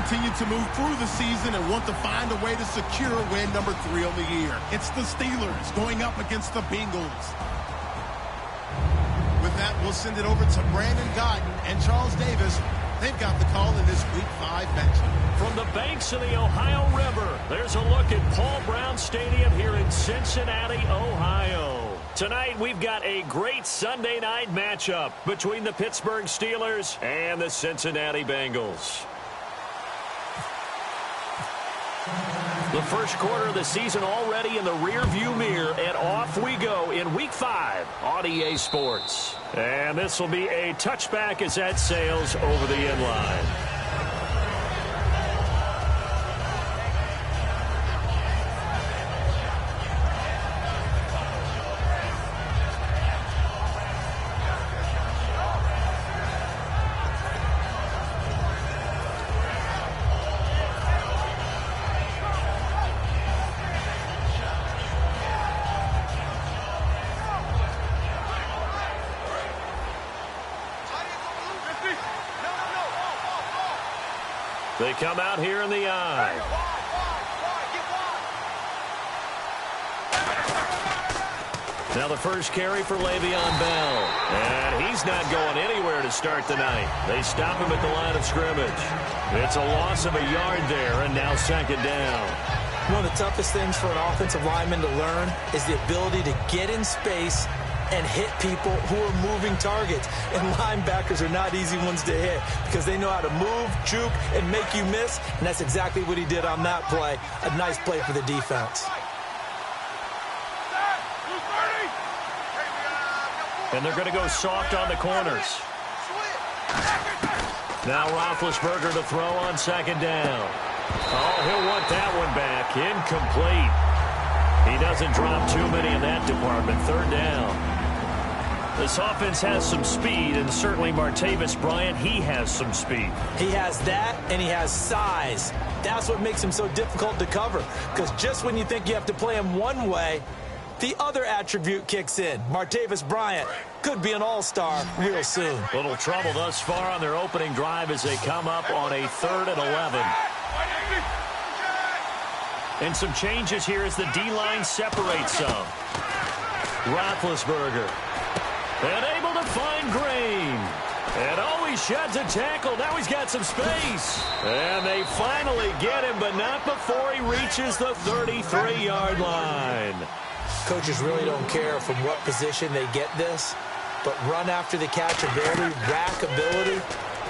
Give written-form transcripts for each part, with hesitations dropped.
continue to move through the season and want to find a way to secure win number 3 on the year. It's the Steelers going up against the Bengals. With that, we'll send it over to Brandon Guyton and Charles Davis. They've got the call in this Week 5 matchup. From the banks of the Ohio River, there's a look at Paul Brown Stadium here in Cincinnati, Ohio. Tonight, we've got a great Sunday night matchup between the Pittsburgh Steelers and the Cincinnati Bengals. The first quarter of the season already in the rearview mirror, and off we go in Week 5 on EA Sports. And this will be a touchback as that sails over the end line. They come out here in the eye. Now the first carry for Le'Veon Bell. And he's not going anywhere to start the night. They stop him at the line of scrimmage. It's a loss of a yard there, and now second down. One of the toughest things for an offensive lineman to learn is the ability to get in space and hit people who are moving targets. And linebackers are not easy ones to hit because they know how to move, juke, and make you miss. And that's exactly what he did on that play. A nice play for the defense. And they're going to go soft on the corners. Now Roethlisberger to throw on second down. Oh, he'll want that one back. Incomplete. He doesn't drop too many in that department. Third down. This offense has some speed, and certainly Martavis Bryant, he has some speed. He has that, and he has size. That's what makes him so difficult to cover, because just when you think you have to play him one way, the other attribute kicks in. Martavis Bryant could be an all-star real soon. Little trouble thus far on their opening drive as they come up on a 3rd and 11. And some changes here as the D-line separates some. Roethlisberger. And able to find Green. And he sheds a tackle. Now he's got some space. And they finally get him, but not before he reaches the 33-yard line. Coaches really don't care from what position they get this, but run after the catch ability, rack ability,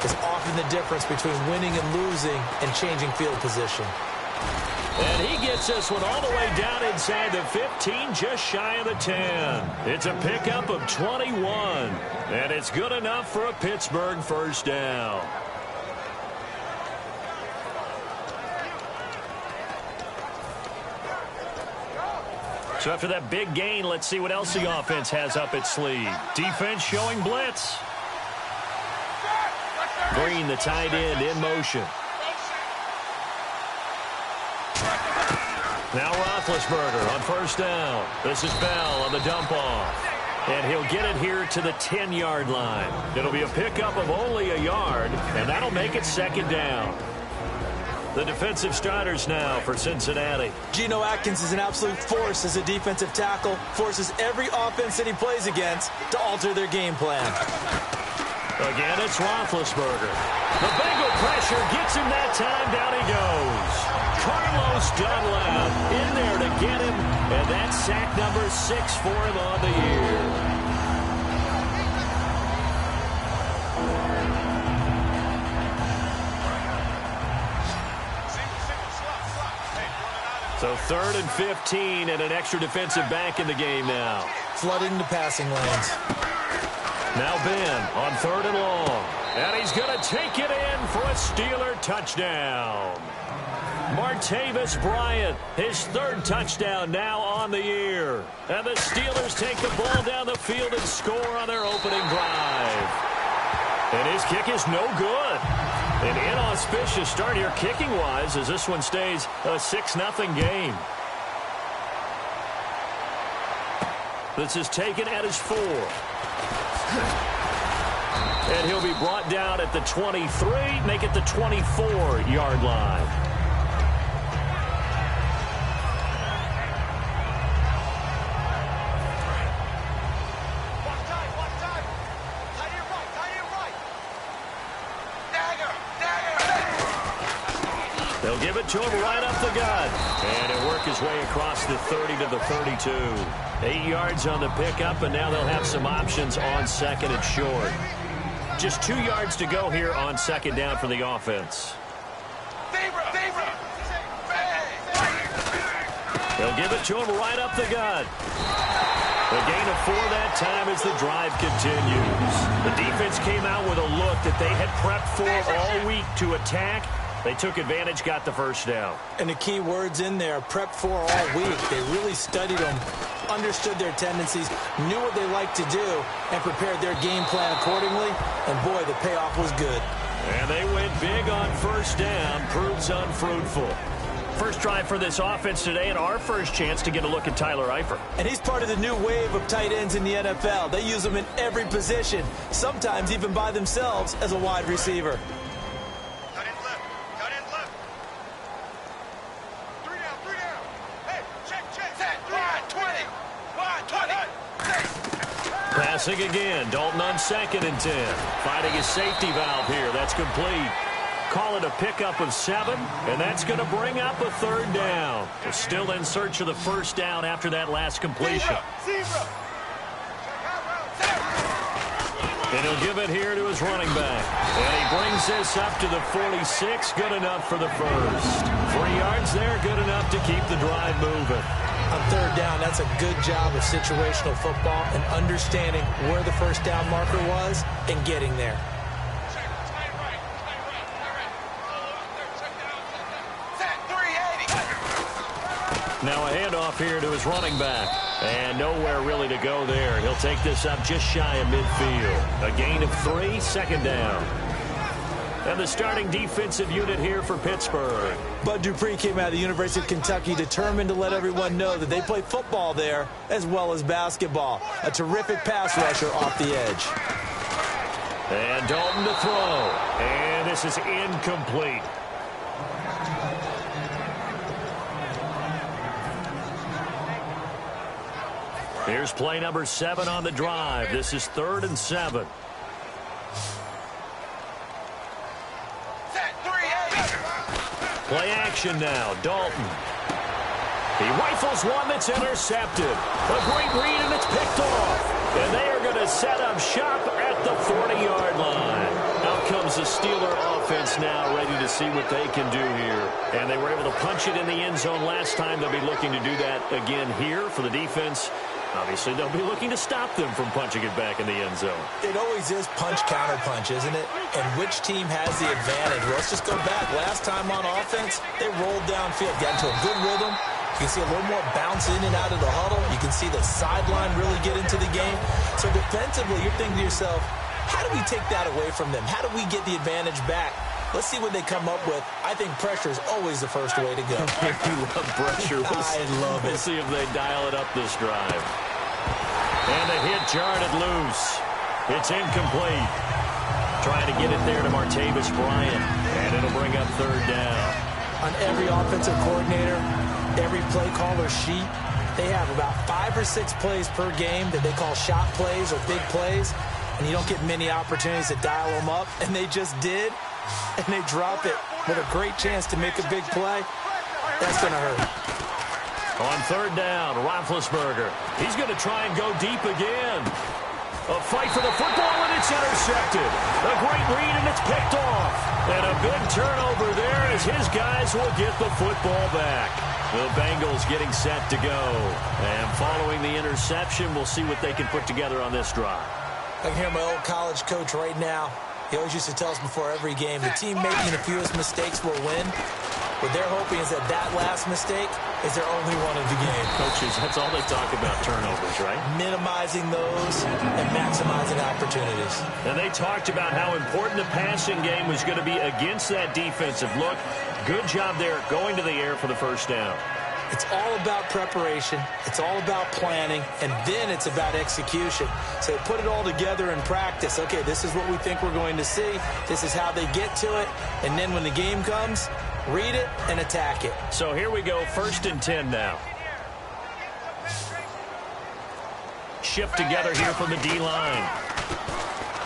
is often the difference between winning and losing and changing field position. And he gets this one all the way down inside the 15, just shy of the 10. It's a pickup of 21, and it's good enough for a Pittsburgh first down. So after that big gain, let's see what else the offense has up its sleeve. Defense showing blitz. Green, the tight end, in motion. Now Roethlisberger on first down. This is Bell on the dump off. And he'll get it here to the 10-yard line. It'll be a pickup of only a yard, and that'll make it second down. The defensive starters now for Cincinnati. Geno Atkins is an absolute force as a defensive tackle. Forces every offense that he plays against to alter their game plan. Again, it's Roethlisberger. The Bengal pressure gets him that time. Down he goes. Carlos Dunlap in there to get him, and that's sack number 6 for him on the year. So 3rd and 15 and an extra defensive back in the game now. Flooding the passing lanes. Now Ben on 3rd and long. And he's going to take it in for a Steeler touchdown. Martavis Bryant, his 3rd touchdown now on the year. And the Steelers take the ball down the field and score on their opening drive. And his kick is no good. An inauspicious start here kicking-wise as this one stays a 6-0 game. This is taken at his 4. And he'll be brought down at the 23, make it the 24-yard line. They'll give it to him right up the gut. And he'll work his way across the 30 to the 32. 8 yards on the pickup, and now they'll have some options on second and short. Just 2 yards to go here on second down for the offense. They'll give it to him right up the gut. A gain of 4 that time as the drive continues. The defense came out with a look that they had prepped for all week to attack. They took advantage, got the first down. And the key words in there, prep for all week. They really studied them, understood their tendencies, knew what they liked to do, and prepared their game plan accordingly. And, boy, the payoff was good. And they went big on first down, proves unfruitful. First drive for this offense today, and our first chance to get a look at Tyler Eifert. And he's part of the new wave of tight ends in the NFL. They use them in every position, sometimes even by themselves as a wide receiver. Passing again. Dalton on 2nd and 10. Finding his safety valve here. That's complete. Call it a pickup of 7, and that's going to bring up a 3rd down. We're still in search of the first down after that last completion. And he'll give it here to his running back. And he brings this up to the 46. Good enough for the first. 3 yards there. Good enough to keep the drive moving. On 3rd down, that's a good job of situational football and understanding where the first down marker was and getting there. Now a handoff here to his running back. And nowhere really to go there. He'll take this up just shy of midfield. A gain of 3, 2nd down. And the starting defensive unit here for Pittsburgh. Bud Dupree came out of the University of Kentucky determined to let everyone know that they play football there as well as basketball. A terrific pass rusher off the edge. And Dalton to throw. And this is incomplete. Here's play number 7 on the drive. This is 3rd and 7. Play action now. Dalton. He rifles one that's intercepted. A great read, and it's picked off. And they are going to set up shop at the 40-yard line. Out comes the Steeler offense now, ready to see what they can do here. And they were able to punch it in the end zone last time. They'll be looking to do that again here for the defense. Obviously, they'll be looking to stop them from punching it back in the end zone. It always is punch-counter-punch, isn't it? And which team has the advantage? Well, let's just go back. Last time on offense, they rolled downfield, got into a good rhythm. You can see a little more bounce in and out of the huddle. You can see the sideline really get into the game. So defensively, you're thinking to yourself, how do we take that away from them? How do we get the advantage back? Let's see what they come up with. I think pressure is always the first way to go. You love pressure. I love it. We'll see if they dial it up this drive. And a hit jarred it loose. It's incomplete. Trying to get it there to Martavis Bryant. And it'll bring up 3rd down. On every offensive coordinator, every play caller sheet, they have about 5 or 6 plays per game that they call shot plays or big plays. And you don't get many opportunities to dial them up. And they just did. And they drop it with a great chance to make a big play. That's going to hurt. On 3rd down, Roethlisberger. He's going to try and go deep again. A fight for the football, and it's intercepted. A great read, and it's picked off. And a big turnover there as his guys will get the football back. The Bengals getting set to go. And following the interception, we'll see what they can put together on this drive. I can hear my old college coach right now. He always used to tell us before every game, the team making the fewest mistakes will win. What they're hoping is that last mistake is their only one of the game. Coaches, that's all they talk about, turnovers, right? Minimizing those and maximizing opportunities. And they talked about how important the passing game was going to be against that defensive look. Good job there going to the air for the first down. It's all about preparation. It's all about planning, and then it's about execution. So they put it all together in practice. Okay, this is what we think we're going to see. This is how they get to it. And then when the game comes, read it and attack it. So here we go, 1st and 10 now. Shift together here from the D-line.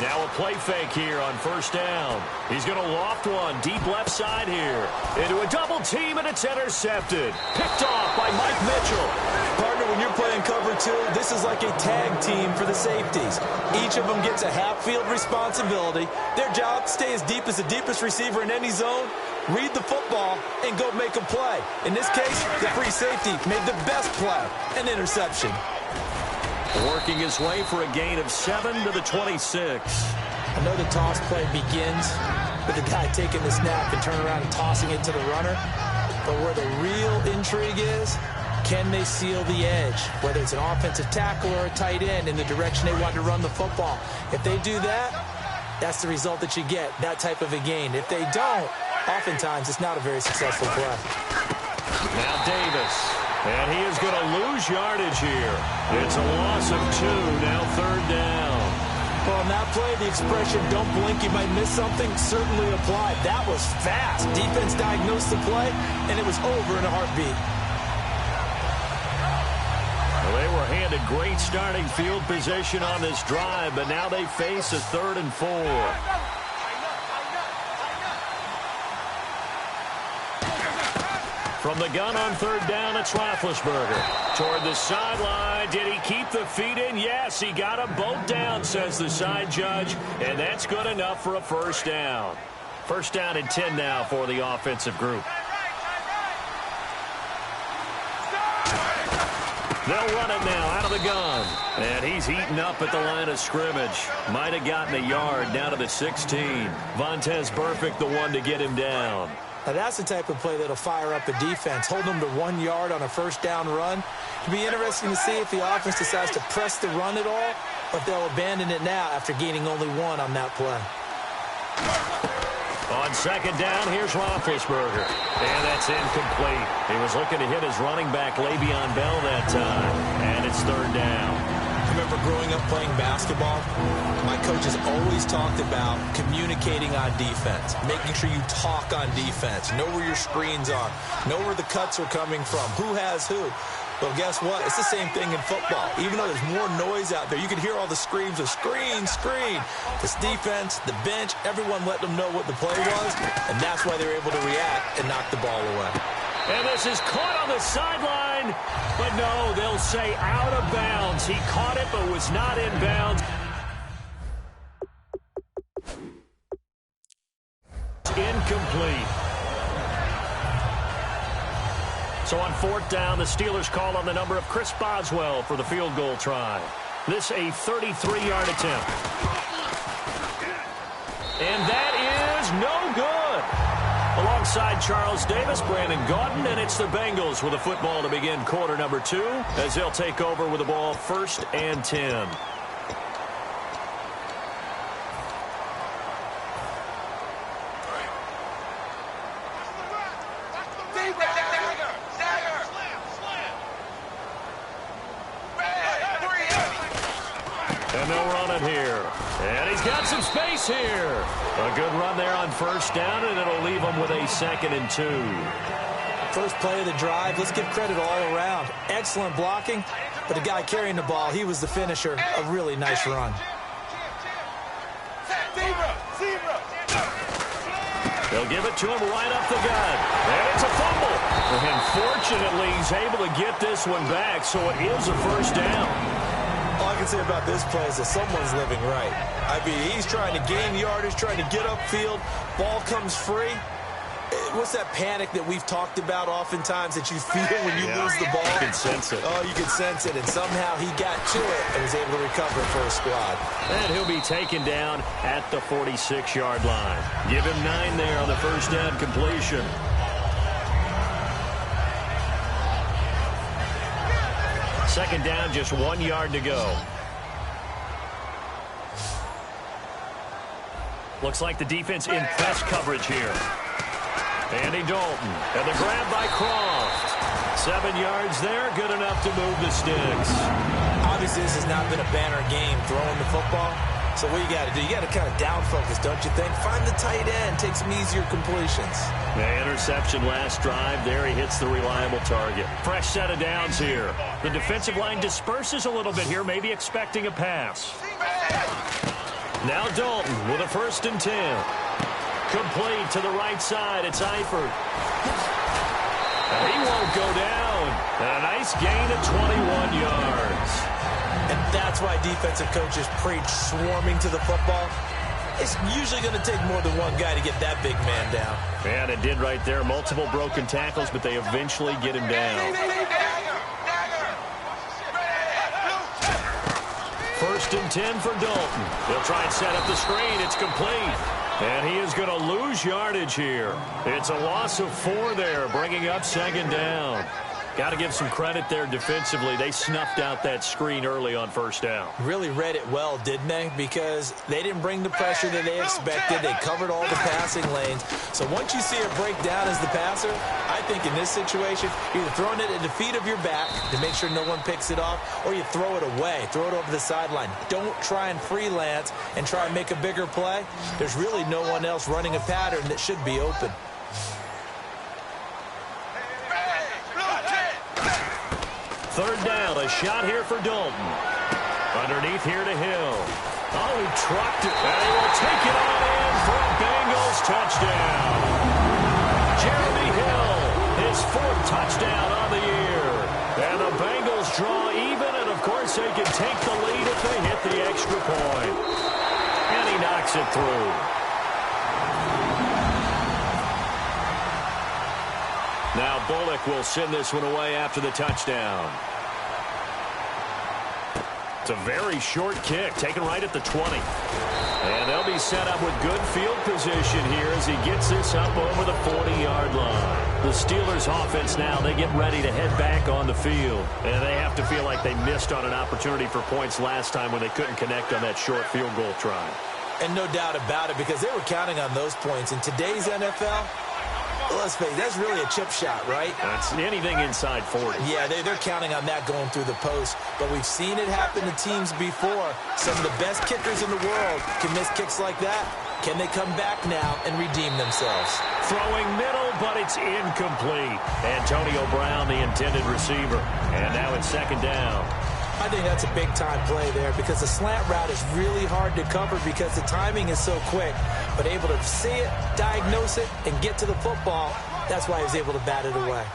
Now a play fake here on 1st down. He's going to loft one deep left side here. Into a double team, and it's intercepted. Picked off by Mike Mitchell. Partner, when you're playing cover 2, this is like a tag team for the safeties. Each of them gets a half-field responsibility. Their job, stay as deep as the deepest receiver in any zone, read the football, and go make a play. In this case, the free safety made the best play, an interception. Working his way for a gain of 7 to the 26. I know the toss play begins with the guy taking the snap and turning around and tossing it to the runner. But where the real intrigue is, can they seal the edge? Whether it's an offensive tackle or a tight end in the direction they want to run the football. If they do that, that's the result that you get, that type of a gain. If they don't, oftentimes it's not a very successful play. Now Davis. And he is going to lose yardage here. It's a loss of 2, now 3rd down. Well, on that play, the expression, don't blink, you might miss something, certainly applied. That was fast. Defense diagnosed the play, and it was over in a heartbeat. Well, they were handed great starting field position on this drive, but now they face a 3rd and 4. From the gun on 3rd down, it's Roethlisberger. Toward the sideline. Did he keep the feet in? Yes, he got them both down, says the side judge. And that's good enough for a 1st down. 1st down and 10 now for the offensive group. They'll run it now out of the gun. And he's eaten up at the line of scrimmage. Might have gotten a yard down to the 16. Vontaze Burfict, the one to get him down. Now, that's the type of play that'll fire up a defense. Hold them to 1 yard on a 1st down run. It'll be interesting to see if the offense decides to press the run at all, or if they'll abandon it now after gaining only 1 on that play. On 2nd down, here's Roethlisberger. And that's incomplete. He was looking to hit his running back, Le'Veon Bell, that time. And it's 3rd down. I remember growing up playing basketball, my coaches always talked about communicating on defense, making sure you talk on defense, know where your screens are, know where the cuts are coming from, who has who. Well, guess what? It's the same thing in football. Even though there's more noise out there, you can hear all the screams of screen, screen. This defense, the bench, everyone let them know what the play was, and that's why they're able to react and knock the ball away. And this is caught on the sideline, but no, they'll say out of bounds. He caught it, but was not in bounds. Incomplete. So on 4th down, the Steelers call on the number of Chris Boswell for the field goal try. This a 33-yard attempt. And that is no good. Alongside Charles Davis, Brandon Gaudin, and it's the Bengals with a football to begin quarter number 2 as they'll take over with the ball 1st and 10. And they'll run it here. And he's got some space here. A good run there on 1st down, and it'll leave him with a 2nd and 2. First play of the drive, let's give credit all around. Excellent blocking, but the guy carrying the ball, he was the finisher. A really nice run. They'll give it to him right up the gut. And it's a fumble. And fortunately, he's able to get this one back, so it is a 1st down. All I can say about this play is that someone's living right. I mean, he's trying to gain yardage, trying to get upfield. Ball comes free. What's that panic that we've talked about oftentimes that you feel when you lose the ball? You can sense it. Oh, you can sense it. And somehow he got to it and was able to recover for a squad. And he'll be taken down at the 46-yard line. Give him 9 there on the 1st down completion. Second down, just 1 yard to go. Looks like the defense in press coverage here. Andy Dalton, and the grab by Croft. 7 yards there, good enough to move the sticks. Obviously, this has not been a banner game throwing the football. So what you got to do, you got to kind of down focus, don't you think? Find the tight end, take some easier completions. The interception last drive there. He hits the reliable target. Fresh set of downs here. The defensive line disperses a little bit here, maybe expecting a pass. Now Dalton with a 1st and 10. Complete to the right side. It's Eifert. He won't go down. And a nice gain of 21 yards. And that's why defensive coaches preach swarming to the football. It's usually going to take more than one guy to get that big man down. And it did right there. Multiple broken tackles, but they eventually get him down. 1st and 10 for Dalton. He'll try and set up the screen. It's complete. And he is going to lose yardage here. It's a loss of 4 there, bringing up 2nd down. Got to give some credit there defensively. They snuffed out that screen early on 1st down. Really read it well, didn't they? Because they didn't bring the pressure that they expected. They covered all the passing lanes. So once you see it break down as the passer, I think in this situation, you're either throwing it at the feet of your back to make sure no one picks it off, or you throw it away, throw it over the sideline. Don't try and freelance and try and make a bigger play. There's really no one else running a pattern that should be open. 3rd down, a shot here for Dalton. Underneath here to Hill. Oh, he trucked it, and he will take it on in for a Bengals touchdown. Jeremy Hill, his 4th touchdown on the year. And the Bengals draw even, and of course they can take the lead if they hit the extra point. And he knocks it through. Now Bullock will send this one away after the touchdown. It's a very short kick, taken right at the 20. And they'll be set up with good field position here as he gets this up over the 40-yard line. The Steelers offense now, they get ready to head back on the field. And they have to feel like they missed on an opportunity for points last time when they couldn't connect on that short field goal try. And no doubt about it, because they were counting on those points. In today's NFL, let's face it, that's really a chip shot, right? That's anything inside 40. Yeah, they're counting on that going through the post. But we've seen it happen to teams before. Some of the best kickers in the world can miss kicks like that. Can they come back now and redeem themselves? Throwing middle, but it's incomplete. Antonio Brown, the intended receiver. And now it's 2nd down. I think that's a big-time play there because the slant route is really hard to cover because the timing is so quick. But able to see it, diagnose it, and get to the football, that's why he was able to bat it away.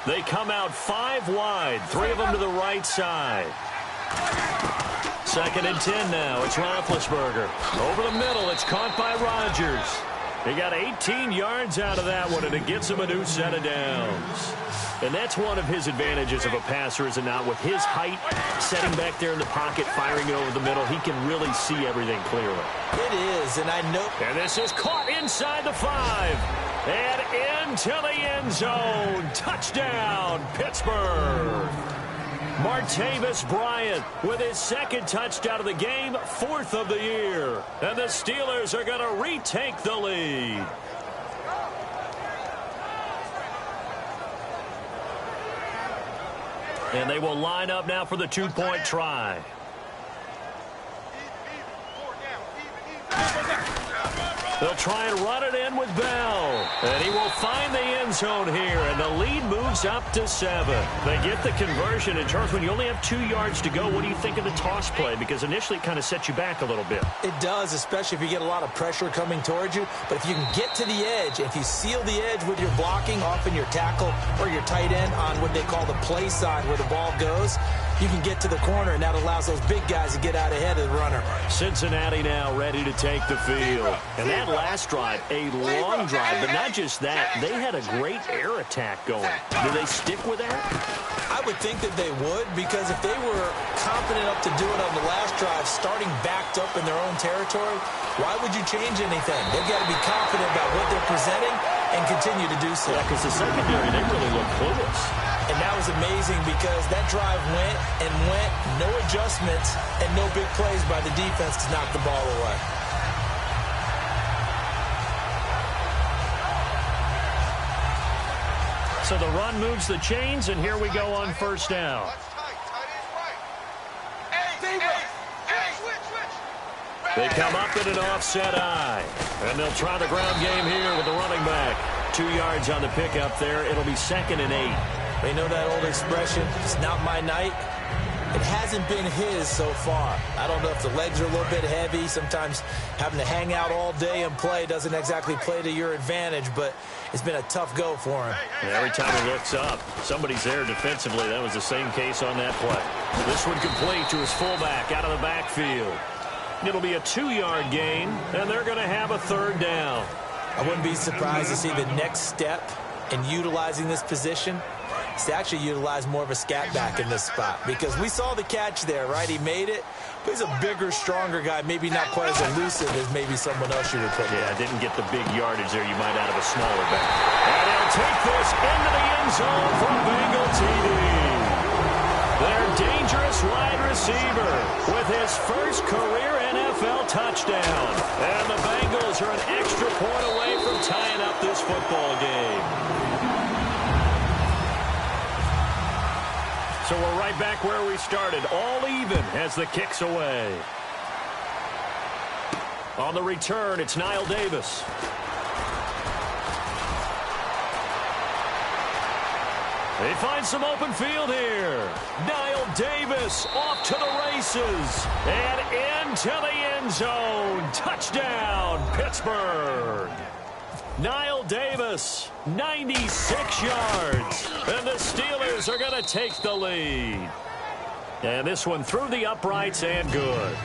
They come out 5 wide, 3 of them to the right side. 2nd and 10 now. It's Roethlisberger. Over the middle, it's caught by Rodgers. He got 18 yards out of that one, and it gets him a new set of downs. And that's one of his advantages of a passer, is it not? With his height, setting back there in the pocket, firing it over the middle, he can really see everything clearly. It is, and I know. And this is caught inside the 5. And into the end zone. Touchdown, Pittsburgh. Martavis Bryant with his 2nd touchdown of the game, 4th of the year. And the Steelers are going to retake the lead. And they will line up now for the 2-point try. They'll try and run it in with Bell. And he will find the end zone here. And the lead moves up to 7. They get the conversion. And, Charles, when you only have 2 yards to go, what do you think of the toss play? Because initially it kind of sets you back a little bit. It does, especially if you get a lot of pressure coming towards you. But if you can get to the edge, if you seal the edge with your blocking, often your tackle or your tight end on what they call the play side where the ball goes, you can get to the corner, and that allows those big guys to get out ahead of the runner. Cincinnati now ready to take the field. And that last drive, a long drive, but not just that. They had a great air attack going. Do they stick with that? I would think that they would, because if they were confident enough to do it on the last drive, starting backed up in their own territory, why would you change anything? They've got to be confident about what they're presenting and continue to do so. Yeah, because the secondary, they really look clueless. And that was amazing because that drive went and went, no adjustments, and no big plays by the defense to knock the ball away. So the run moves the chains, and here we go on first down. They come up in an offset eye, and they'll try the ground game here with the running back. 2 yards on the pickup there. It'll be 2nd and 8. They know that old expression, it's not my night. It hasn't been his so far. I don't know if the legs are a little bit heavy. Sometimes having to hang out all day and play doesn't exactly play to your advantage, but it's been a tough go for him. And every time he looks up, somebody's there defensively. That was the same case on that play. This one complete to his fullback out of the backfield. It'll be a 2-yard gain, and they're going to have a 3rd down. I wouldn't be surprised to see the next step in utilizing this position is to actually utilize more of a scat back in this spot, because we saw the catch there, right? He made it, but he's a bigger, stronger guy, maybe not quite as elusive as maybe someone else you would put there. Yeah, didn't get the big yardage there you might out of a smaller back. And he'll take this into the end zone for a Bengal TD. Their dangerous wide receiver with his first career NFL touchdown. And the Bengals are an extra point away from tying up this football game. So we're right back where we started, all even as the kick's away. On the return, it's Niall Davis. They find some open field here. Niall Davis off to the races and into the end zone. Touchdown, Pittsburgh. Niall Davis, 96 yards. And the Steelers are going to take the lead. And this one through the uprights and good.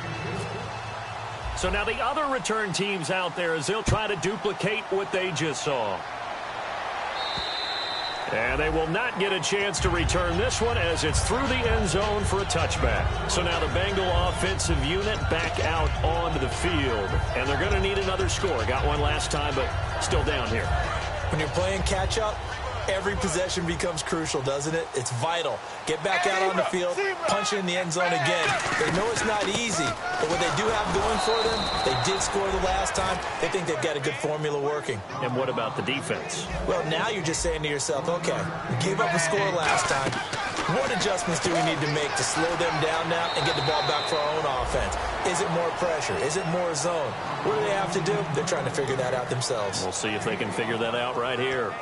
So now the other return teams out there as they'll try to duplicate what they just saw. And they will not get a chance to return this one as it's through the end zone for a touchback. So now the Bengal offensive unit back out onto the field. And they're going to need another score. Got one last time, but still down here. When you're playing catch-up, every possession becomes crucial, doesn't it? It's vital. Get back out on the field, punch it in the end zone again. They know it's not easy, but what they do have going for them, they did score the last time. They think they've got a good formula working. And what about the defense? Well, now you're just saying to yourself, okay, we gave up a score last time. What adjustments do we need to make to slow them down now and get the ball back for our own offense? Is it more pressure? Is it more zone? What do they have to do? They're trying to figure that out themselves. We'll see if they can figure that out right here.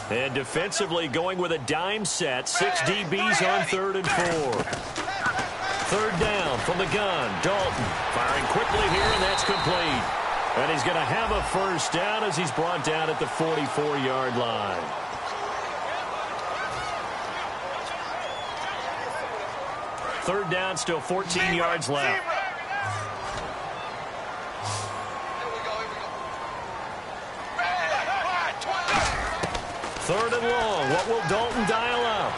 And defensively going with a dime set. 6 DBs on 3rd and 4. 3rd down from the gun. Dalton firing quickly here, and that's complete. And he's going to have a first down as he's brought down at the 44-yard line. Third down, still 14 yards left. Third and long. What will Dalton dial up?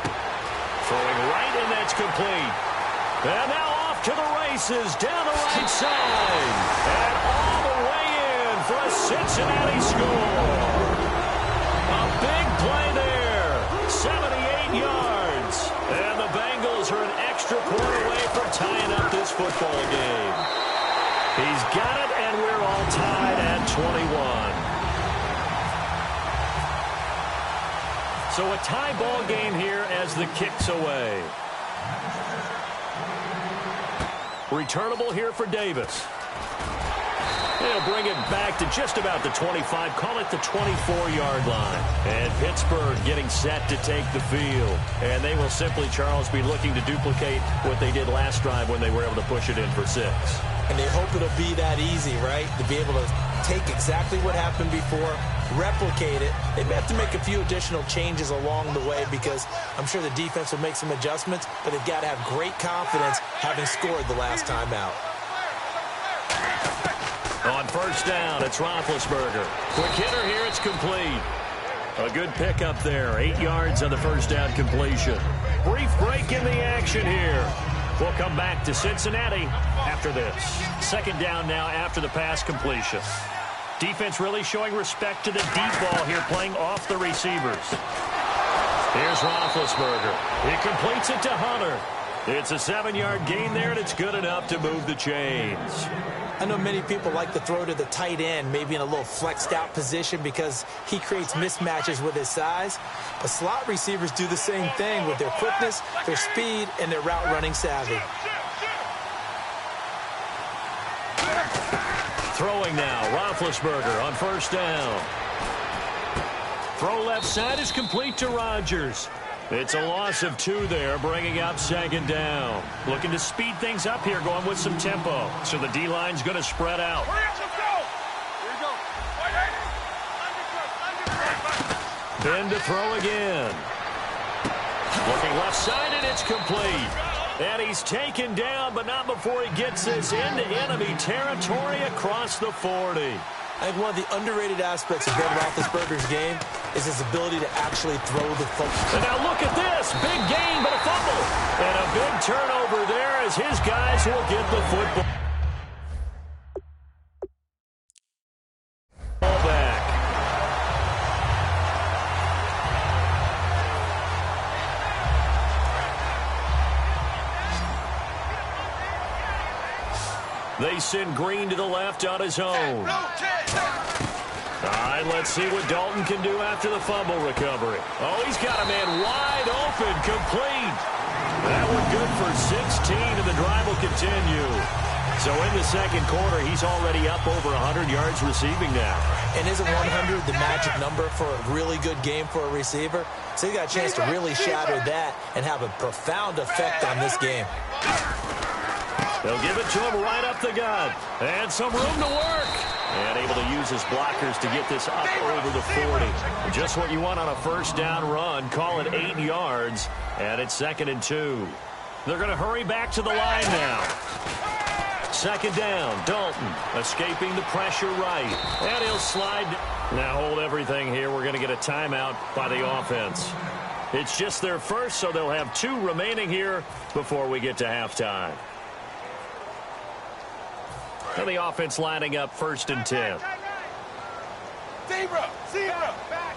Throwing right, and that's complete. And now off to the races down the right side. And all the way in for a Cincinnati score. A big play there. 78 yards. And the Bengals are an extra point away from tying up this football game. He's got it, and we're all tied at 21. So a tie ball game here as the kick's away. Returnable here for Davis. They'll bring it back to just about the 25, call it the 24-yard line. And Pittsburgh getting set to take the field. And they will simply, Charles, be looking to duplicate what they did last drive when they were able to push it in for 6. And they hope it'll be that easy, right? To be able to take exactly what happened before, replicate it. They may have to make a few additional changes along the way because I'm sure the defense will make some adjustments, but they've got to have great confidence having scored the last time out. On first down, it's Roethlisberger. Quick hitter here, it's complete. A good pickup there. 8 yards on the first down completion. Brief break in the action here. We'll come back to Cincinnati after this. Second down now after the pass completion. Defense really showing respect to the deep ball here, playing off the receivers. Here's Roethlisberger. He completes it to Hunter. It's a 7-yard gain there, and it's good enough to move the chains. I know many people like to throw to the tight end, maybe in a little flexed out position because he creates mismatches with his size. But slot receivers do the same thing with their quickness, their speed, and their route running savvy. Throwing now, Roethlisberger on first down. Throw left side is complete to Rodgers. It's a loss of 2 there, bringing up second down. Looking to speed things up here, going with some tempo. So the D-line's going to spread out. Ben to throw again. Looking left side, and it's complete. And he's taken down, but not before he gets this into enemy territory across the 40. I think one of the underrated aspects of Ben Roethlisberger's game is his ability to actually throw the football. And now look at this. Big gain, but a fumble. And a big turnover there as his guys will get the football back. They send Green to the left on his own. All right, let's see what Dalton can do after the fumble recovery. Oh, he's got a man wide open, complete. That one good for 16, and the drive will continue. So in the second quarter, he's already up over 100 yards receiving now. And isn't 100 the magic number for a really good game for a receiver? So he got a chance to really shatter that and have a profound effect on this game. They'll give it to him right up the gut. And some room to work. And able to use his blockers to get this up over the 40. Just what you want on a first down run. Call it 8 yards. And it's 2nd and 2. They're going to hurry back to the line now. Second down. Dalton escaping the pressure right. And he'll slide. Now hold everything here. We're going to get a timeout by the offense. It's just their first, so they'll have 2 remaining here before we get to halftime. And the offense lining up 1st and 10. Zebra! Back!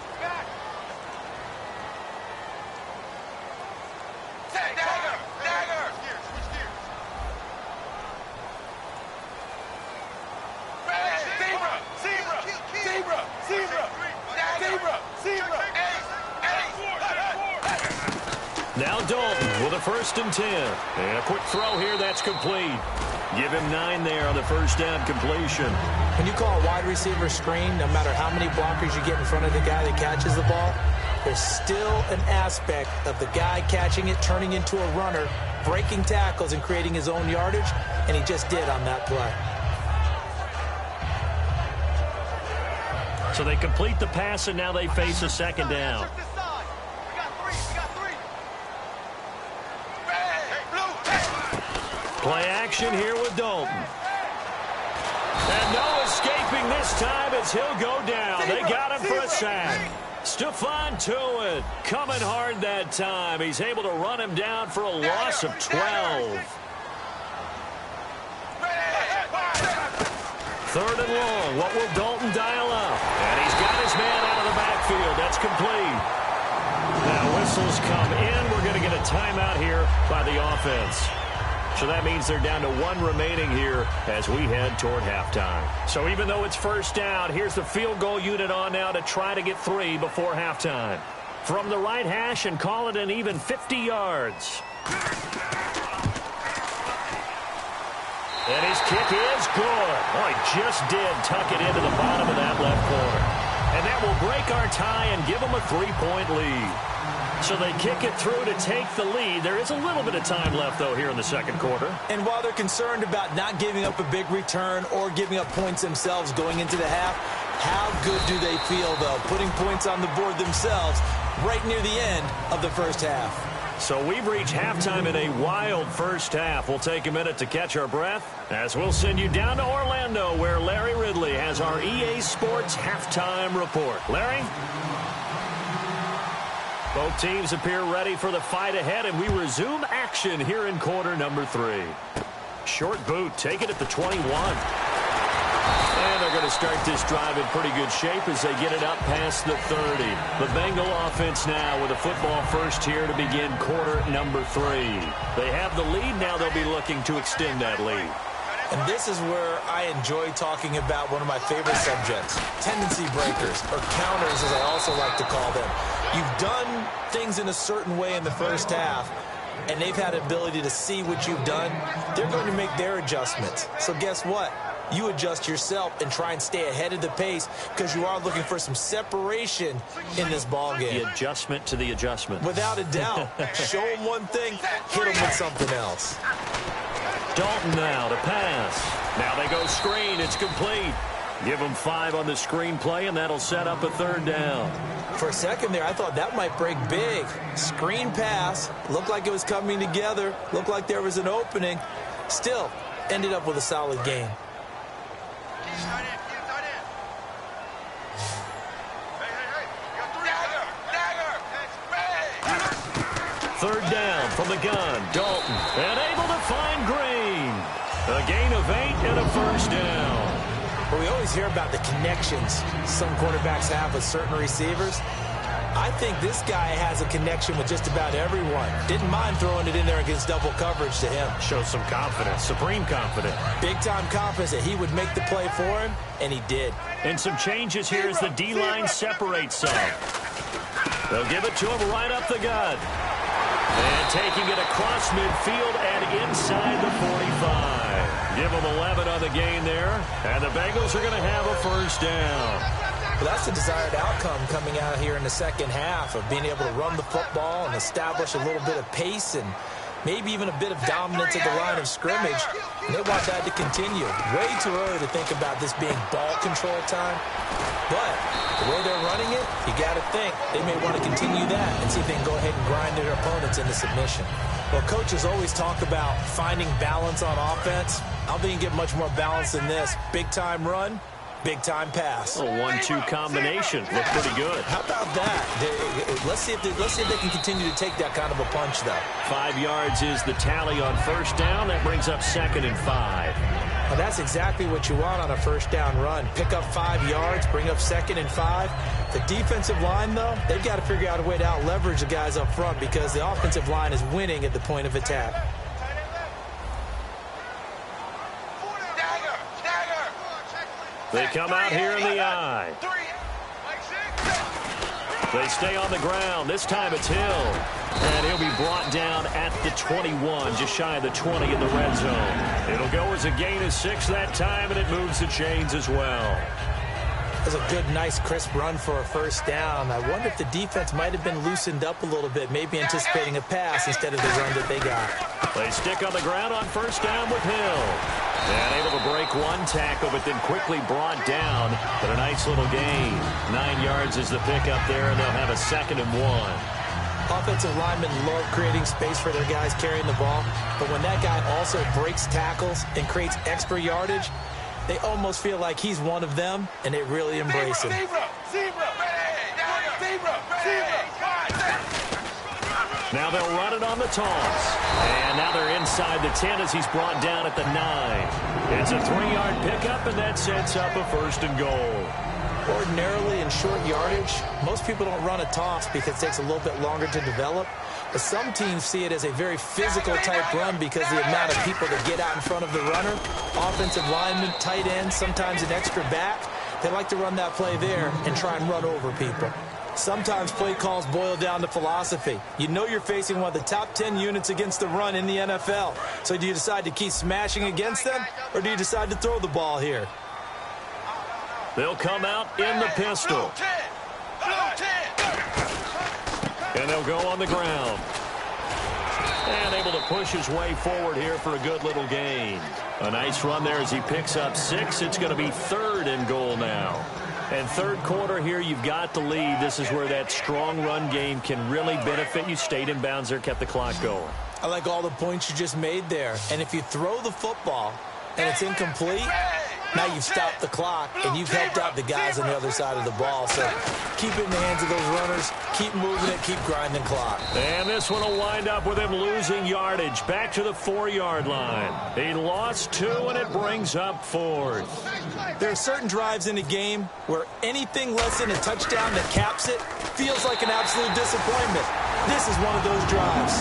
Dagger! Switch gears. Zebra! Now Dalton with a 1st and 10. And a quick throw here, that's complete. Give him 9 there on the first down completion. When you call a wide receiver screen, no matter how many blockers you get in front of the guy that catches the ball, there's still an aspect of the guy catching it, turning into a runner, breaking tackles and creating his own yardage, and he just did on that play. So they complete the pass, and now they face a second down. Play action here with Dalton. And no escaping this time as he'll go down. They got him for a sack. Stephon Tuitt coming hard that time. He's able to run him down for a loss of 12. 3rd and long. What will Dalton dial up? And he's got his man out of the backfield. That's complete. Now whistles come in. We're going to get a timeout here by the offense. So that means they're down to 1 remaining here as we head toward halftime. So even though it's first down, here's the field goal unit on now to try to get 3 before halftime. From the right hash and call it an even 50 yards. And his kick is good. Oh, he just did tuck it into the bottom of that left corner. And that will break our tie and give them a 3-point lead. So they kick it through to take the lead. There is a little bit of time left, though, here in the second quarter. And while they're concerned about not giving up a big return or giving up points themselves going into the half, how good do they feel, though, putting points on the board themselves right near the end of the first half? So we've reached halftime in a wild first half. We'll take a minute to catch our breath as we'll send you down to Orlando, where Larry Ridley has our EA Sports halftime report. Larry? Both teams appear ready for the fight ahead, and we resume action here in quarter number 3. Short boot, take it at the 21. And they're going to start this drive in pretty good shape as they get it up past the 30. The Bengal offense now with a football first here to begin quarter number 3. They have the lead. Now they'll be looking to extend that lead. And this is where I enjoy talking about one of my favorite subjects, tendency breakers, or counters as I also like to call them. You've done things in a certain way in the first half, and they've had the ability to see what you've done. They're going to make their adjustments. So guess what? You adjust yourself and try and stay ahead of the pace because you are looking for some separation in this ball game. The adjustment to the adjustment. Without a doubt. Show them one thing, hit them with something else. Dalton now to pass. Now they go screen. It's complete. Give them 5 on the screen play, and that'll set up a third down. For a second there, I thought that might break big. Screen pass. Looked like it was coming together. Looked like there was an opening. Still, ended up with a solid game. Third down from the gun. Dalton. And able to find Green. A gain of 8 and a first down. Well, we always hear about the connections some quarterbacks have with certain receivers. I think this guy has a connection with just about everyone. Didn't mind throwing it in there against double coverage to him. Shows some confidence, supreme confidence. Big-time confidence that he would make the play for him, and he did. And some changes here as the D-line separates some. They'll give it to him right up the gut. And taking it across midfield and inside the 45. Give them 11 on the gain there. And the Bengals are going to have a first down. Well, that's the desired outcome coming out here in the second half of being able to run the football and establish a little bit of pace and maybe even a bit of dominance at the line of scrimmage. And they want that to continue. Way too early to think about this being ball control time. But the way they're running it, you got to think they may want to continue that and see if they can go ahead and grind their opponents into submission. Well, coaches always talk about finding balance on offense. I don't think you can get much more balance than this. Big-time run, big-time pass. A 1-2 combination. Look pretty good. How about that? Let's see if they can continue to take that kind of a punch, though. 5 yards is the tally on first down. That brings up 2nd and 5. Well, that's exactly what you want on a first down run. Pick up 5 yards, bring up 2nd and 5. The defensive line, though, they've got to figure out a way to out-leverage the guys up front because the offensive line is winning at the point of attack. They come out here in the eye. They stay on the ground. This time it's Hill. And he'll be brought down at the 21, just shy of the 20 in the red zone. It'll go as a gain of 6 that time, and it moves the chains as well. That's a good, nice, crisp run for a first down. I wonder if the defense might have been loosened up a little bit, maybe anticipating a pass instead of the run that they got. They stick on the ground on first down with Hill. And able to break one tackle, but then quickly brought down. But a nice little gain. 9 yards is the pickup there, and they'll have a 2nd and 1. Offensive linemen love creating space for their guys carrying the ball. But when that guy also breaks tackles and creates extra yardage, they almost feel like he's one of them, and they really embrace him. Now they'll run it on the toss. And now they're inside the 10 as he's brought down at the 9. It's a 3-yard pickup, and that sets up a 1st and goal. Ordinarily in short yardage, most people don't run a toss because it takes a little bit longer to develop. But some teams see it as a very physical type run because the amount of people that get out in front of the runner, offensive linemen, tight ends, sometimes an extra back, they like to run that play there and try and run over people. Sometimes play calls boil down to philosophy. You know you're facing one of the top 10 units against the run in the NFL. So do you decide to keep smashing against them, or do you decide to throw the ball here? They'll come out in the pistol. And they'll go on the ground. And able to push his way forward here for a good little gain. A nice run there as he picks up 6. It's going to be 3rd and goal now. And third quarter here, you've got the lead. This is where that strong run game can really benefit you. Stayed in bounds there, kept the clock going. I like all the points you just made there. And if you throw the football and it's incomplete, Now you've stopped the clock, and you've helped out the guys on the other side of the ball. So keep it in the hands of those runners. Keep moving it. Keep grinding clock. And this one will wind up with him losing yardage back to the 4-yard line. He lost 2, and it brings up 4th. There are certain drives in the game where anything less than a touchdown that caps it feels like an absolute disappointment. This is one of those drives.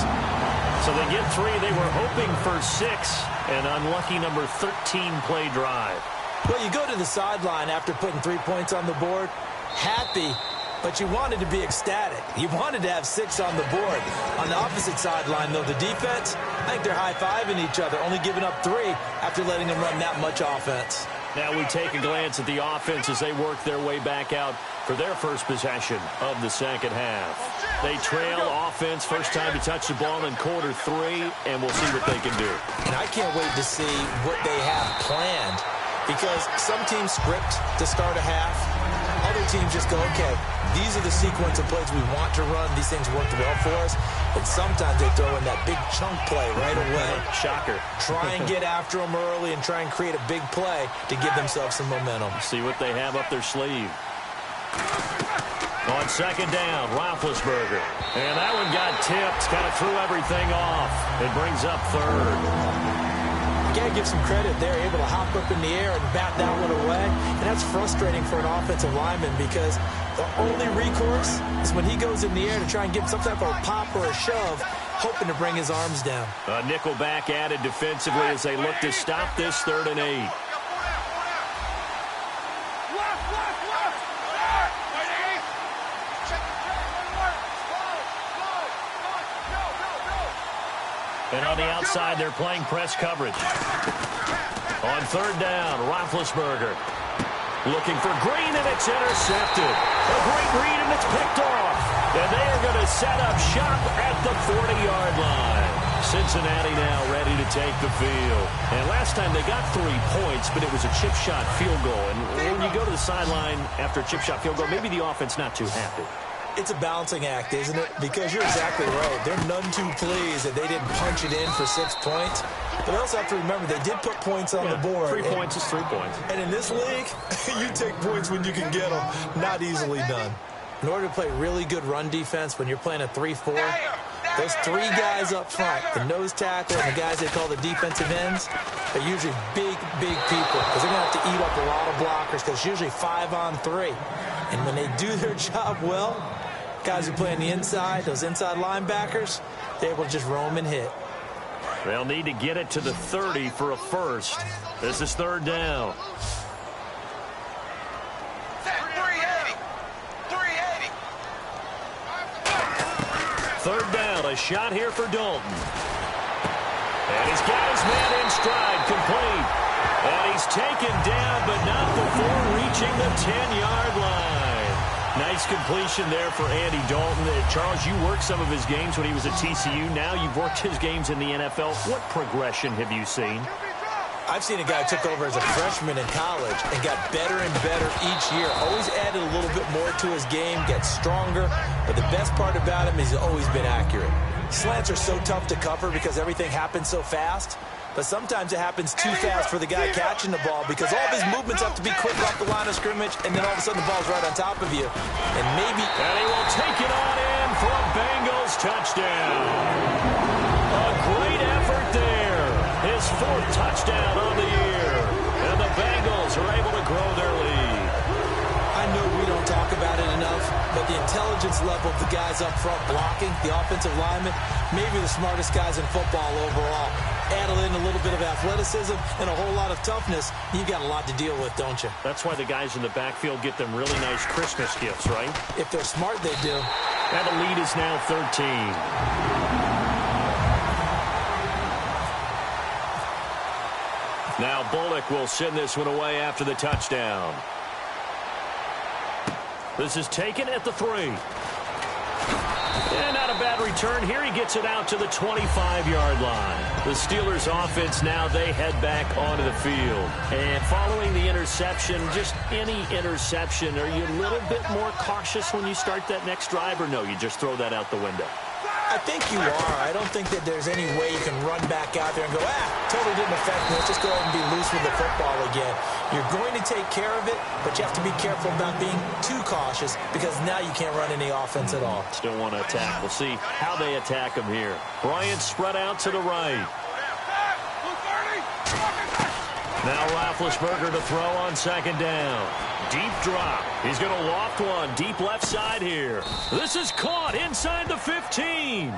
So they get 3. They were hoping for 6. An unlucky number 13 play drive. Well, you go to the sideline after putting 3 points on the board, happy, but you wanted to be ecstatic. You wanted to have 6 on the board. On the opposite sideline, though, the defense, I think they're high-fiving each other, only giving up 3 after letting them run that much offense. Now we take a glance at the offense as they work their way back out for their first possession of the second half. They trail offense, first time to touch the ball in quarter 3, and we'll see what they can do. And I can't wait to see what they have planned, because some teams script to start a half. Other teams just go, okay, these are the sequence of plays we want to run. These things worked well for us. And sometimes they throw in that big chunk play right away. Shocker. Try and get after them early and try and create a big play to give themselves some momentum. See what they have up their sleeve. On second down, Roethlisberger. And that one got tipped, kind of threw everything off. It brings up 3rd. You got to give some credit. They're able to hop up in the air and bat that one away. And that's frustrating for an offensive lineman because the only recourse is when he goes in the air to try and get some type of a pop or a shove, hoping to bring his arms down. A nickel back added defensively as they look to stop this 3rd and 8. And on the outside, they're playing press coverage. On 3rd down, Roethlisberger looking for Green, and it's intercepted. A great read, and it's picked off. And they are going to set up shop at the 40-yard line. Cincinnati now ready to take the field. And last time they got 3 points, but it was a chip shot field goal. And when you go to the sideline after a chip shot field goal, maybe the offense not too happy. It's a balancing act, isn't it? Because you're exactly right. They're none too pleased that they didn't punch it in for 6 points. But they also have to remember they did put points on the board. 3 points is 3 points. And in this league, you take points when you can get them. Not easily done. In order to play really good run defense when you're playing a 3-4, those 3 guys up front, the nose tackle and the guys they call the defensive ends, are usually big, big people because they're going to have to eat up a lot of blockers because it's usually 5 on 3. And when they do their job well, guys who play on the inside, those inside linebackers, they're able to just roam and hit. They'll need to get it to the 30 for a first. This is 3rd down. 380. 380. 3rd down, a shot here for Dalton. And he's got his man in stride, complete. And he's taken down, but not before reaching the 10-yard line. Nice completion there for Andy Dalton. Charles, you worked some of his games when he was at TCU. Now you've worked his games in the NFL. What progression have you seen? I've seen a guy who took over as a freshman in college and got better and better each year. Always added a little bit more to his game, gets stronger. But the best part about him is he's always been accurate. Slants are so tough to cover because everything happens so fast. But sometimes it happens too fast for the guy catching the ball because all of his movements have to be quick off the line of scrimmage, and then all of a sudden the ball's right on top of you. And maybe... And he will take it on in for a Bengals touchdown. A great effort there. His 4th touchdown on the year. And the Bengals are able to grow their lead. I know we don't talk about it enough, but the intelligence level of the guys up front blocking, the offensive linemen, maybe the smartest guys in football overall. Add in a little bit of athleticism and a whole lot of toughness, you've got a lot to deal with, don't you? That's why the guys in the backfield get them really nice Christmas gifts, right? If they're smart, they do. And the lead is now 13. Now Bullock will send this one away after the touchdown. This is taken at the 3. And not a bad return. Here he gets it out to the 25-yard line. The Steelers offense now, they head back onto the field. And following the interception, just any interception, are you a little bit more cautious when you start that next drive, or no, you just throw that out the window? I think you are. I don't think that there's any way you can run back out there and go, totally didn't affect me. Let's just go ahead and be loose with the football again. You're going to take care of it, but you have to be careful about being too cautious because now you can't run any offense at all. Still want to attack. We'll see how they attack him here. Bryant spread out to the right. Now Roethlisberger to throw on second down. Deep drop. He's going to loft one deep left side here. This is caught inside the 15.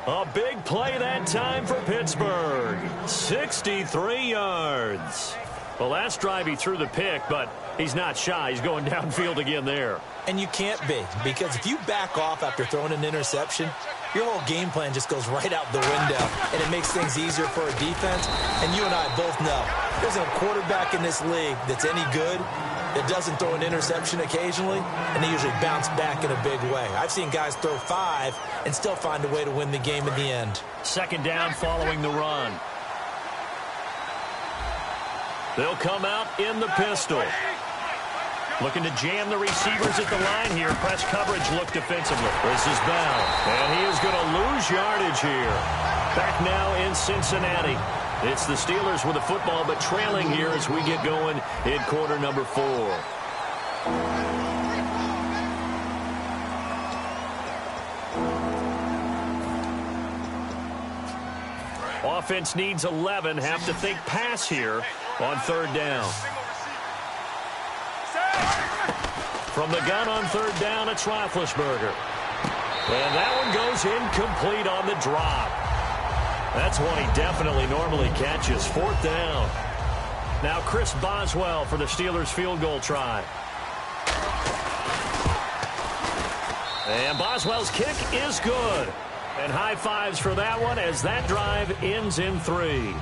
A big play that time for Pittsburgh. 63 yards. Well, last drive he threw the pick, but he's not shy. He's going downfield again there. And you can't be, because if you back off after throwing an interception, your whole game plan just goes right out the window, and it makes things easier for a defense. And you and I both know there's a quarterback in this league that's any good that doesn't throw an interception occasionally, and they usually bounce back in a big way. I've seen guys throw 5 and still find a way to win the game in the end. Second down following the run. They'll come out in the pistol. Looking to jam the receivers at the line here. Press coverage look defensively. This is Bell, and he is going to lose yardage here. Back now in Cincinnati. It's the Steelers with the football, but trailing here as we get going in quarter number 4. Offense needs 11. Have to think pass here on third down. From the gun on third down, it's Roethlisberger. And that one goes incomplete on the drop. That's one he definitely normally catches. Fourth down. Now Chris Boswell for the Steelers field goal try. And Boswell's kick is good. And high fives for that one as that drive ends in 3.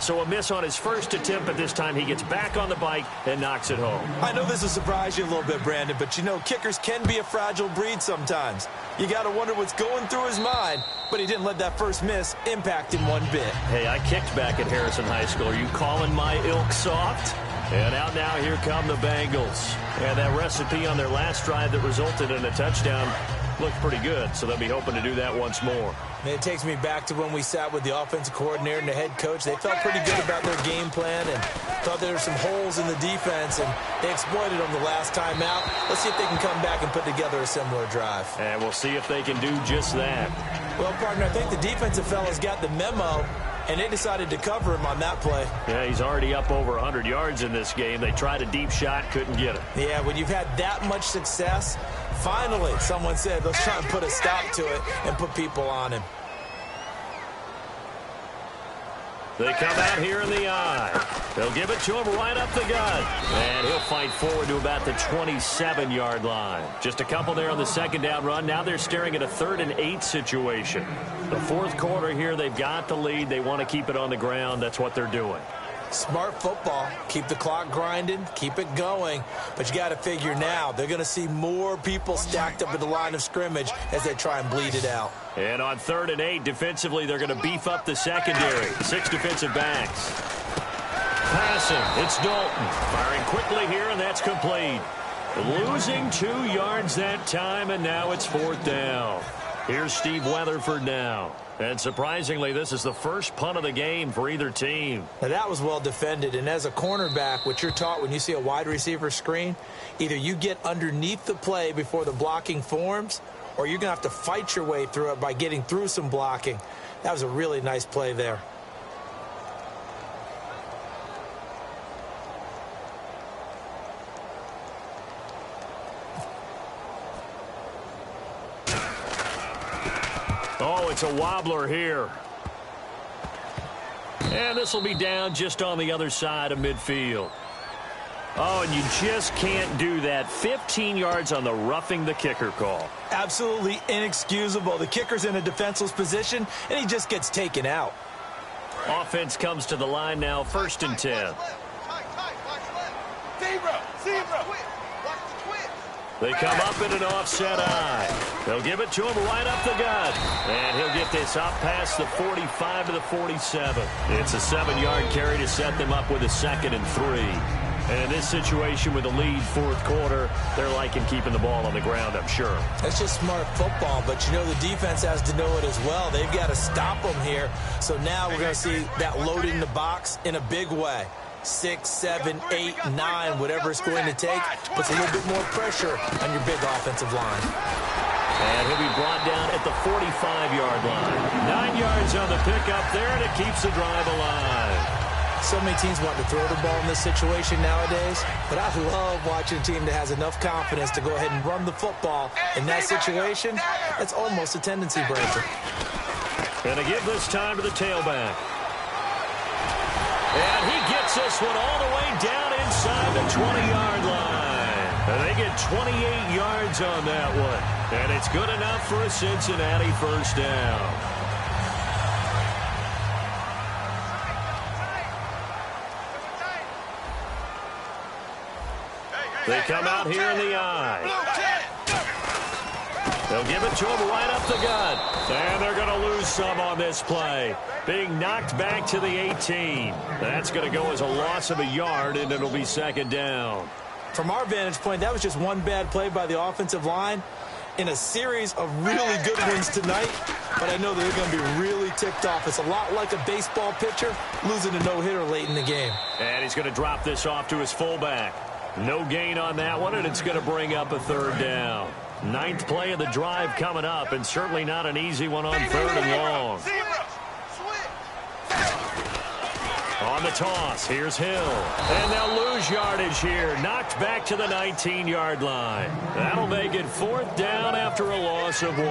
So a miss on his first attempt, but this time he gets back on the bike and knocks it home. I know this will surprise you a little bit, Brandon, but you know kickers can be a fragile breed sometimes. You got to wonder what's going through his mind, but he didn't let that first miss impact him one bit. Hey, I kicked back at Harrison High School. Are you calling my ilk soft? And out now, here come the Bengals. And that recipe on their last drive that resulted in a touchdown looked pretty good, so they'll be hoping to do that once more. It takes me back to when we sat with the offensive coordinator and the head coach. They felt pretty good about their game plan and thought there were some holes in the defense, and they exploited them the last time out. Let's see if they can come back and put together a similar drive. And we'll see if they can do just that. Well, partner, I think the defensive fellas got the memo, and they decided to cover him on that play. Yeah, he's already up over 100 yards in this game. They tried a deep shot, couldn't get it. Yeah, when you've had that much success, finally, someone said, let's try and put a stop to it and put people on him. They come out here in the eye. They'll give it to him right up the gut. And he'll fight forward to about the 27-yard line. Just a couple there on the second down run. Now they're staring at a 3rd and 8 situation. The fourth quarter here, they've got the lead. They want to keep it on the ground. That's what they're doing. Smart football. Keep the clock grinding. Keep it going. But you got to figure now, they're going to see more people stacked up at the line of scrimmage as they try and bleed it out. And on 3rd and 8, defensively, they're going to beef up the secondary. 6 defensive backs. Passing, it's Dalton. Firing quickly here, and that's complete. Losing 2 yards that time, and now it's 4th down. Here's Steve Weatherford now. And surprisingly, this is the first punt of the game for either team. Now, that was well defended. And as a cornerback, what you're taught when you see a wide receiver screen, either you get underneath the play before the blocking forms, or you're going to have to fight your way through it by getting through some blocking. That was a really nice play there. Oh, it's a wobbler here. And this will be down just on the other side of midfield. Oh, and you just can't do that. 15 yards on the roughing the kicker call. Absolutely inexcusable. The kicker's in a defenseless position, and he just gets taken out. Offense comes to the line now, 1st and 10. They come up in an offset eye. They'll give it to him right up the gut. And he'll get this up past the 45 to the 47. It's a 7-yard carry to set them up with a 2nd and 3. And in this situation with a lead fourth quarter, they're liking keeping the ball on the ground, I'm sure. That's just smart football, but you know the defense has to know it as well. They've got to stop them here. So now we're going to see that loading the box in a big way. 6, 7, 8, 9, whatever it's going to take, puts a little bit more pressure on your big offensive line. And he'll be brought down at the 45-yard line. 9 yards on the pickup there, and it keeps the drive alive. So many teams want to throw the ball in this situation nowadays, but I love watching a team that has enough confidence to go ahead and run the football. In that situation, that's almost a tendency breaker. And to give this time to the tailback. And he gets this one all the way down inside the 20-yard line. And they get 28 yards on that one. And it's good enough for a Cincinnati first down. They come out here in the eye. They'll give it to him right up the gut. And they're going to lose some on this play. Being knocked back to the 18. That's going to go as a loss of a yard, and it'll be second down. From our vantage point, that was just one bad play by the offensive line in a series of really good ones tonight. But I know that they're going to be really ticked off. It's a lot like a baseball pitcher losing a no-hitter late in the game. And he's going to drop this off to his fullback. No gain on that one, and it's going to bring up a third down. 9th play of the drive coming up, and certainly not an easy one on 3rd and long. On the toss, here's Hill. And they'll lose yardage here. Knocked back to the 19-yard line. That'll make it 4th down after a loss of 1.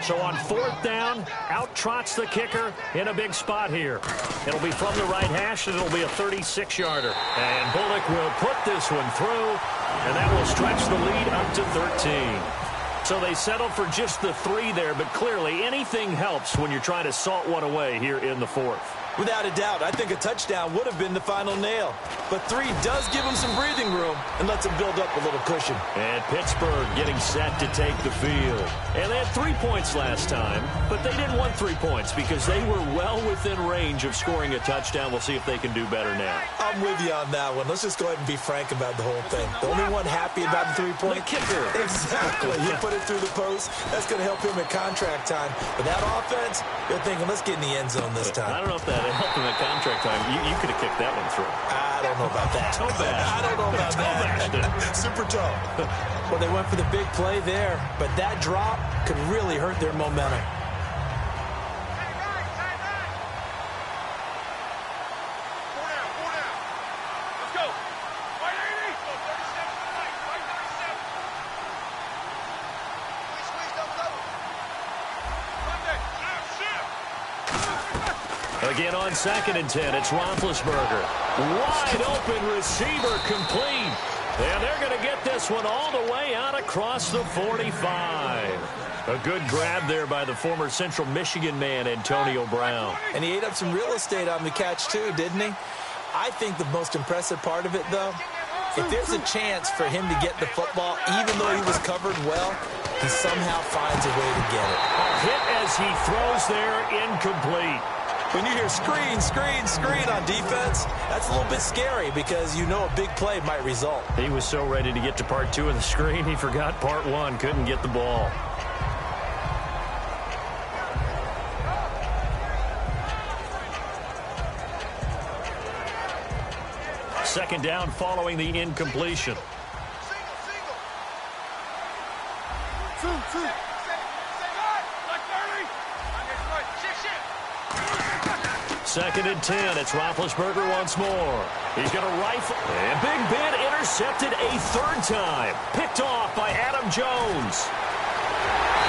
So on 4th down, out trots the kicker in a big spot here. It'll be from the right hash, and it'll be a 36-yarder. And Bullock will put this one through, and that will stretch the lead up to 13. So they settle for just the 3 there, but clearly anything helps when you're trying to salt one away here in the 4th. Without a doubt, I think a touchdown would have been the final nail. But 3 does give them some breathing room and lets them build up a little cushion. And Pittsburgh getting set to take the field. And they had 3 points last time, but they didn't want 3 points because they were well within range of scoring a touchdown. We'll see if they can do better now. I'm with you on that one. Let's just go ahead and be frank about the whole thing. The only one happy about the 3-point kicker. Exactly. You put it through the post. That's going to help him at contract time. But that offense, they're thinking, let's get in the end zone this time. I don't know if that helped him at contract time. You could have kicked that one through. I don't know about that. I don't know about that. Super toe. Well, they went for the big play there, but that drop could really hurt their momentum. Again on 2nd and 10, it's Roethlisberger. Wide open receiver complete. And they're going to get this one all the way out across the 45. A good grab there by the former Central Michigan man, Antonio Brown. And he ate up some real estate on the catch, too, didn't he? I think the most impressive part of it, though, if there's a chance for him to get the football, even though he was covered well, he somehow finds a way to get it. A hit as he throws there, incomplete. When you hear screen, screen, screen on defense, that's a little bit scary because you know a big play might result. He was so ready to get to part 2 of the screen, he forgot part 1, couldn't get the ball. Second down following the incompletion. Second and 10. It's Roethlisberger once more. He's going to rifle. And Big Ben intercepted a 3rd time. Picked off by Adam Jones.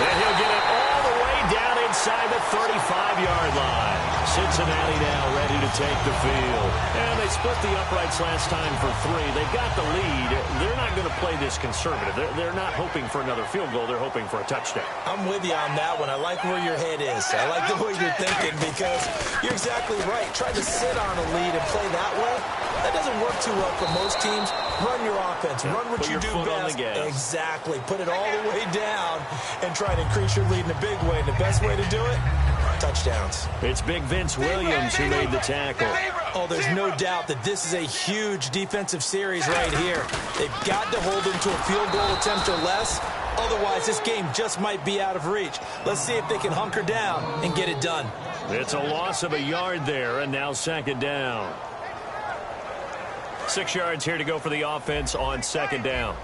And he'll get it all the way down inside the 35-yard line. Cincinnati now ready to take the field. And they split the uprights last time for 3. They got the lead. They're not going to play this conservative. They're not hoping for another field goal. They're hoping for a touchdown. I'm with you on that one. I like where your head is. I like the way you're thinking because you're exactly right. Trying to sit on a lead and play that way, that doesn't work too well for most teams. Run your offense. Run what you do best. Exactly. Put it all the way down and try to increase your lead in a big way. And the best way to do it, touchdowns. It's big Vince Williams who made the tackle. Oh, there's no doubt that this is a huge defensive series right here. They've got to hold them to a field goal attempt or less. Otherwise, this game just might be out of reach. Let's see if they can hunker down and get it done. It's a loss of a yard there, and now second down. 6 yards here to go for the offense on second down.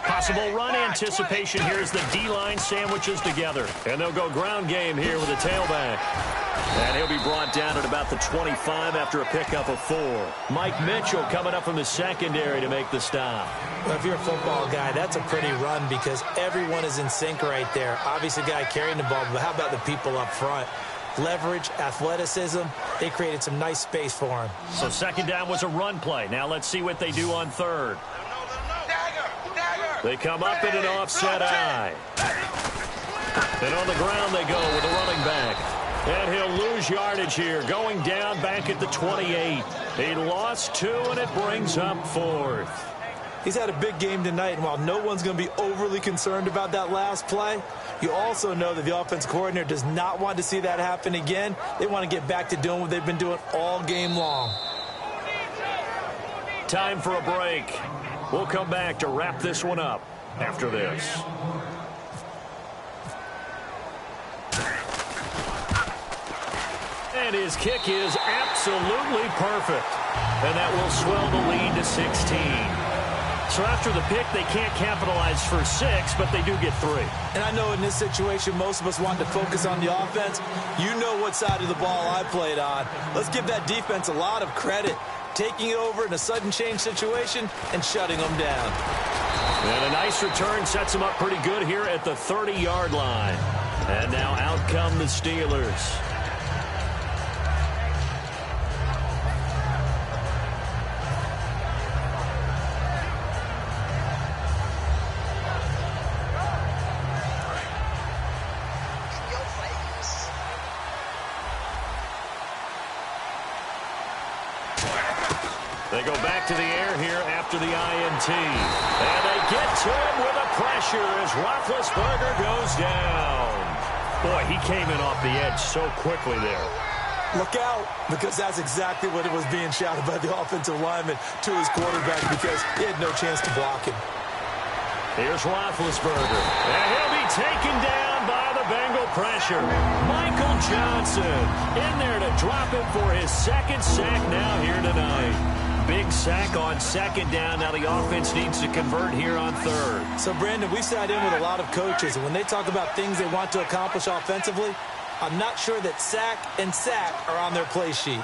Possible run anticipation here as the D-line sandwiches together. And they'll go ground game here with a tailback. And he'll be brought down at about the 25 after a pickup of 4. Mike Mitchell coming up from the secondary to make the stop. Well, if you're a football guy, that's a pretty run because everyone is in sync right there. Obviously, the guy carrying the ball, but how about the people up front? Leverage, athleticism, they created some nice space for him. So second down was a run play. Now let's see what they do on third. They come up in an offset eye. And on the ground they go with a running back. And he'll lose yardage here, going down back at the 28. He lost 2, and it brings up 4th. He's had a big game tonight, and while no one's going to be overly concerned about that last play, you also know that the offense coordinator does not want to see that happen again. They want to get back to doing what they've been doing all game long. Time for a break. We'll come back to wrap this one up after this. And his kick is absolutely perfect. And that will swell the lead to 16. So after the pick, they can't capitalize for 6, but they do get 3. And I know in this situation, most of us want to focus on the offense. You know what side of the ball I played on. Let's give that defense a lot of credit. Taking it over in a sudden change situation and shutting them down. And a nice return sets them up pretty good here at the 30-yard line. And now out come the Steelers. They go back to the air here after the INT. And they get to him with a pressure as Roethlisberger goes down. Boy, he came in off the edge so quickly there. Look out, because that's exactly what it was being shouted by the offensive lineman to his quarterback because he had no chance to block him. Here's Roethlisberger. And he'll be taken down by the Bengal pressure. Michael Johnson in there to drop him for his second sack now here tonight. Big sack on second down. Now the offense needs to convert here on third. So, Brandon, we sat in with a lot of coaches, and when they talk about things they want to accomplish offensively, I'm not sure that sack and sack are on their play sheet.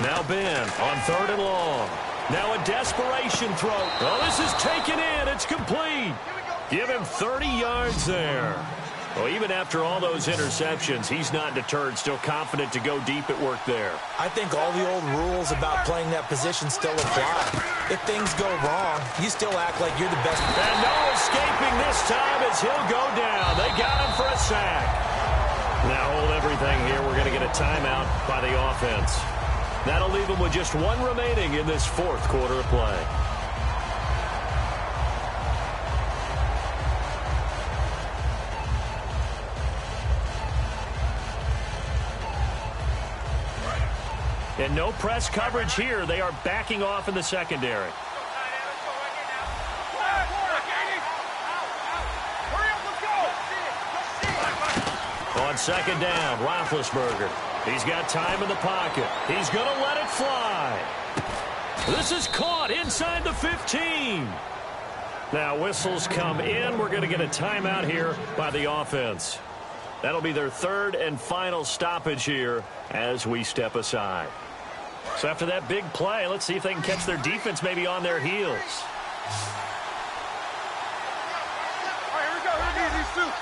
Now Ben on third and long. Now a desperation throw. Oh, this is taken in. It's complete. Give him 30 yards there. Well, even after all those interceptions, he's not deterred, still confident to go deep at work there. I think all the old rules about playing that position still apply. If things go wrong, you still act like you're the best. And no escaping this time as he'll go down. They got him for a sack. Now hold everything here. We're going to get a timeout by the offense. That'll leave them with just 1 remaining in this 4th quarter of play. And no press coverage here. They are backing off in the secondary. On second down, Roethlisberger. He's got time in the pocket. He's going to let it fly. This is caught inside the 15. Now whistles come in. We're going to get a timeout here by the offense. That'll be their 3rd and final stoppage here as we step aside. So after that big play, let's see if they can catch their defense maybe on their heels. All right, here we go. Here we go.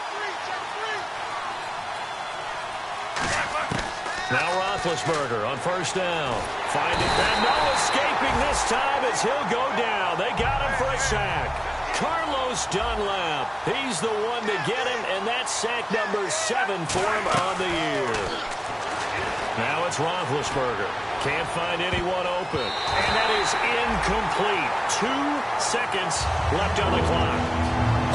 Now Roethlisberger on first down. Find it, and no escaping this time as he'll go down. They got him for a sack. Carlos Dunlap. He's the one to get him, and that's sack number 7 for him on the year. Now it's Roethlisberger. Can't find anyone open. And that is incomplete. 2 seconds left on the clock.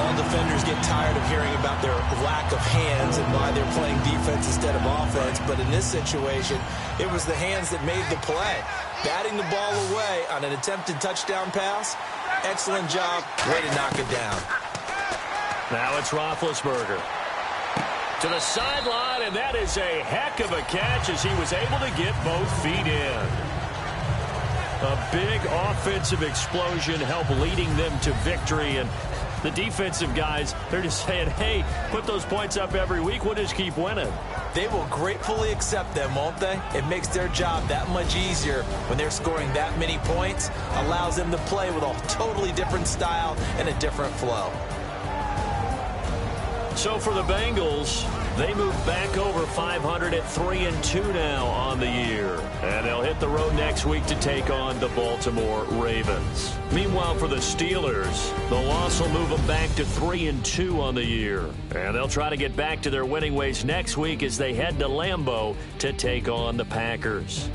All defenders get tired of hearing about their lack of hands and why they're playing defense instead of offense. But in this situation, it was the hands that made the play. Batting the ball away on an attempted touchdown pass. Excellent job. Way to knock it down. Now it's Roethlisberger. To the sideline, and that is a heck of a catch as he was able to get both feet in. A big offensive explosion helped leading them to victory, and the defensive guys, they're just saying, hey, put those points up every week. We'll just keep winning. They will gratefully accept them, won't they? It makes their job that much easier when they're scoring that many points. Allows them to play with a totally different style and a different flow. So for the Bengals, they move back over 500 at 3-2 now on the year. And they'll hit the road next week to take on the Baltimore Ravens. Meanwhile, for the Steelers, the loss will move them back to 3-2 on the year. And they'll try to get back to their winning ways next week as they head to Lambeau to take on the Packers.